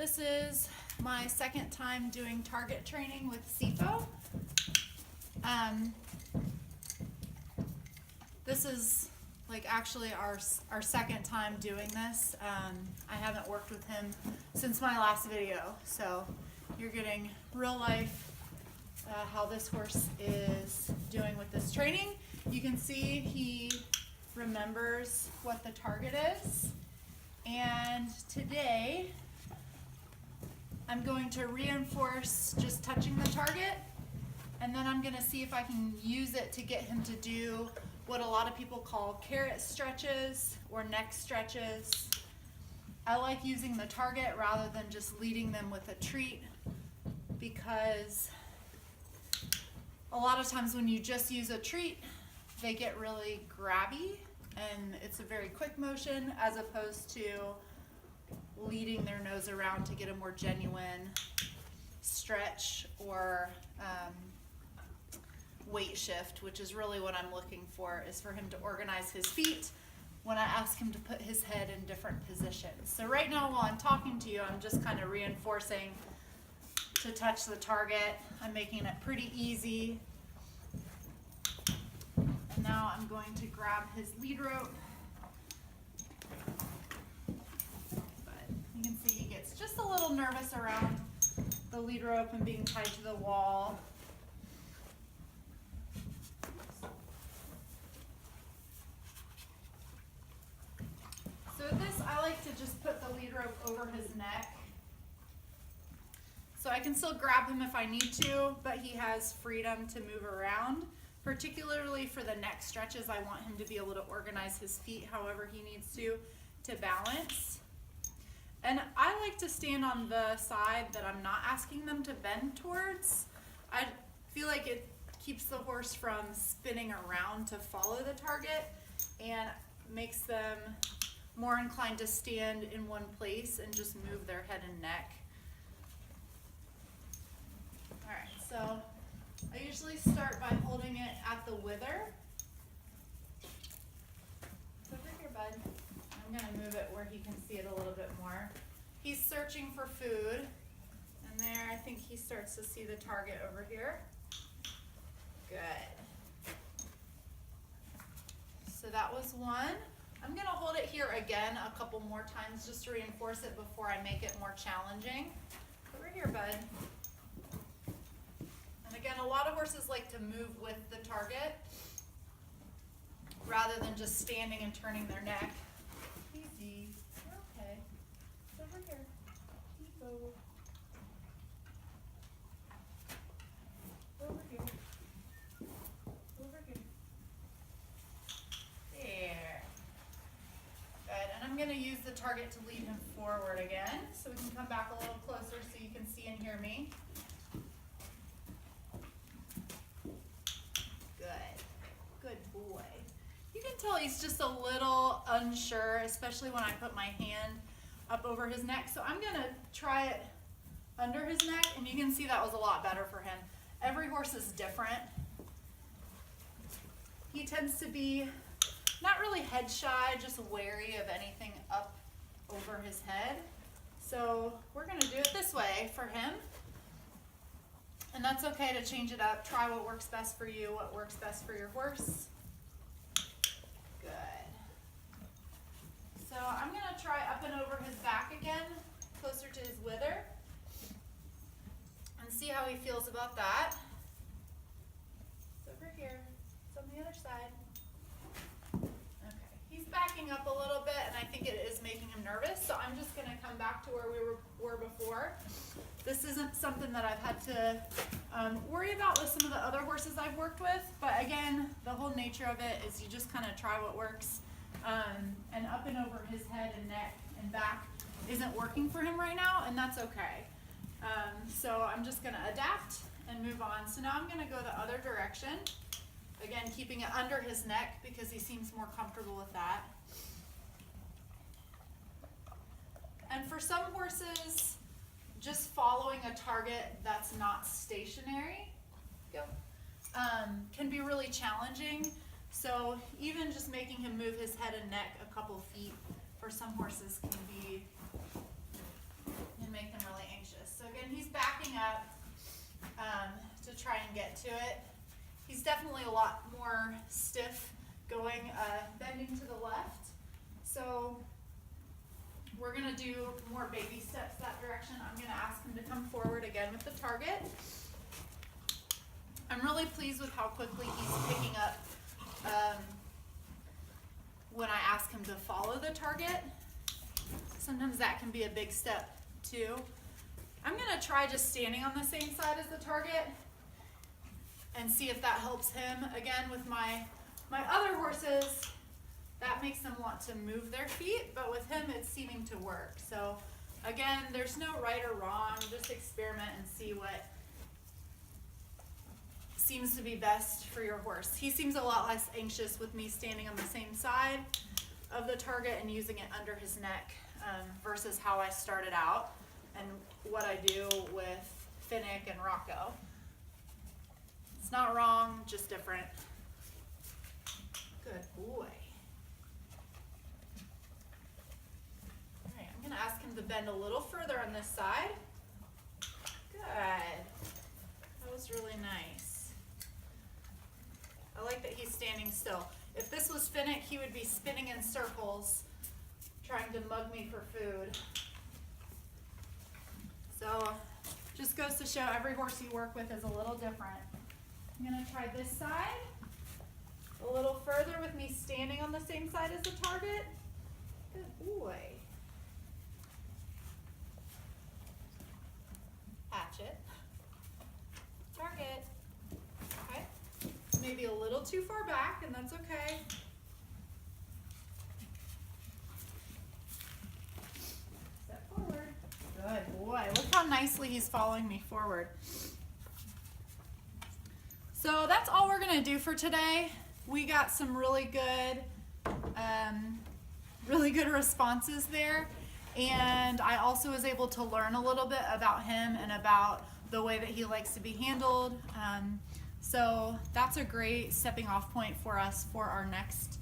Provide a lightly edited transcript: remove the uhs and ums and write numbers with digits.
This is my second time doing target training with Sefa. This is like actually our second time doing this. I haven't worked with him since my last video, so you're getting real life how this horse is doing with this training. You can see he remembers what the target is, and today I'm going to reinforce just touching the target, and then I'm going to see if I can use it to get him to do what a lot of people call carrot stretches or neck stretches. I like using the target rather than just leading them with a treat, because a lot of times when you just use a treat, they get really grabby, and it's a very quick motion as opposed to leading their nose around to get a more genuine stretch or weight shift, which is really what I'm looking for, is for him to organize his feet when I ask him to put his head in different positions. So right now while I'm talking to you, I'm just kind of reinforcing to touch the target. I'm making it pretty easy. And now I'm going to grab his lead rope. You can see he gets just a little nervous around the lead rope and being tied to the wall. So with this, I like to just put the lead rope over his neck. So I can still grab him if I need to, but he has freedom to move around. Particularly for the neck stretches, I want him to be able to organize his feet however he needs to balance. And I like to stand on the side that I'm not asking them to bend towards. I feel like it keeps the horse from spinning around to follow the target and makes them more inclined to stand in one place and just move their head and neck. All right, so I usually start by holding it at the wither. So over here, bud. I'm going to move it where he can see it a little bit more. He's searching for food, and there I think he starts to see the target over here. Good. So that was one. I'm going to hold it here again a couple more times just to reinforce it before I make it more challenging. Over here, bud. And again, a lot of horses like to move with the target rather than just standing and turning their neck. Easy. You're okay. It's over here. Keep over here. Over here. There. Good. And I'm going to use the target to lead him forward again, so we can come back a little closer so you can see and hear me. Good boy. You can tell he's just a little unsure, especially when I put my hand up over his neck. So I'm going to try it under his neck, and you can see that was a lot better for him. Every horse is different. He tends to be not really head shy, just wary of anything up over his head. So we're going to do it this way for him. And that's okay to change it up. Try what works best for you, what works best for your horse. Good. So I'm going to try up and over his back again, closer to his wither, and see how he feels about that. It's over here. It's on the other side. Okay. He's backing up a little bit, and I think it is making him nervous, so I'm just going to come back to where we were before. This isn't something that I've had to worry about with some of the other horses I've worked with, but again, the whole nature of it is you just kind of try what works, and up and over his head and neck and back isn't working for him right now, and that's okay. So I'm just going to adapt and move on. So now I'm going to go the other direction, again keeping it under his neck because he seems more comfortable with that. And for some horses, just following a target that's not stationary can be really challenging. So even just making him move his head and neck a couple feet for some horses can make them try and get to it. He's definitely a lot more stiff going, bending to the left. So we're gonna do more baby steps that direction. I'm gonna ask him to come forward again with the target. I'm really pleased with how quickly he's picking up when I ask him to follow the target. Sometimes that can be a big step too. I'm gonna try just standing on the same side as the target and see if that helps him. Again, with my other horses, that makes them want to move their feet, but with him it's seeming to work. So again, there's no right or wrong, just experiment and see what seems to be best for your horse. He seems a lot less anxious with me standing on the same side of the target and using it under his neck versus how I started out and what I do with Finnick and Rocco. It's not wrong, just different. Good boy. All right, I'm gonna ask him to bend a little further on this side. Good. That was really nice. I like that he's standing still. If this was Finnick, he would be spinning in circles, trying to mug me for food. So, just goes to show every horse you work with is a little different. I'm gonna try this side. A little further with me standing on the same side as the target. Good boy. Hatchet. Target. Okay. Maybe a little too far back, and that's okay. Step forward. Good boy. Look how nicely he's following me forward. So that's all we're gonna do for today. We got some really good responses there, and I also was able to learn a little bit about him and about the way that he likes to be handled. So that's a great stepping off point for us for our next